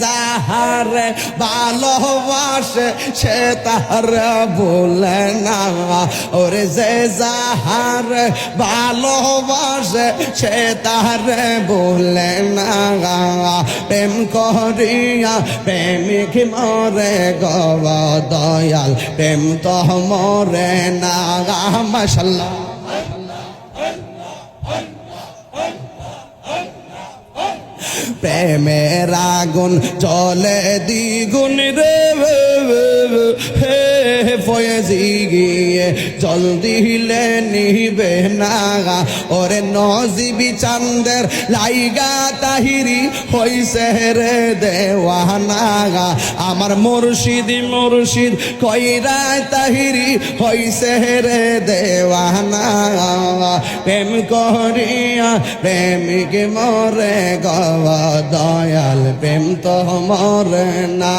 যাহারে ভালোবাসে সে তার বলে না, ওরে যে যাহারে ভালোবাসে সে তারে বলে না। প্রেম করিয়া প্রেমিক মরে গো দয়াল, প্রেম তো মরে না। মাশাআল্লাহ প্রেমের আগুন চলে দ্বিগুণ রে হে ফয়েজি গিয়ে জল দিলে নিবে না। ওরে নজিবি চান্দের লাইগা তাহিরি হইছে রে দেওয়ানা। আমার মুর্শিদ মুর্শিদ কইরা তাহিরি হইছে রে দেওয়ানা। প্রেম করিয়া প্রেমিক মরে গো দয়াল, প্রেম তো মরে না।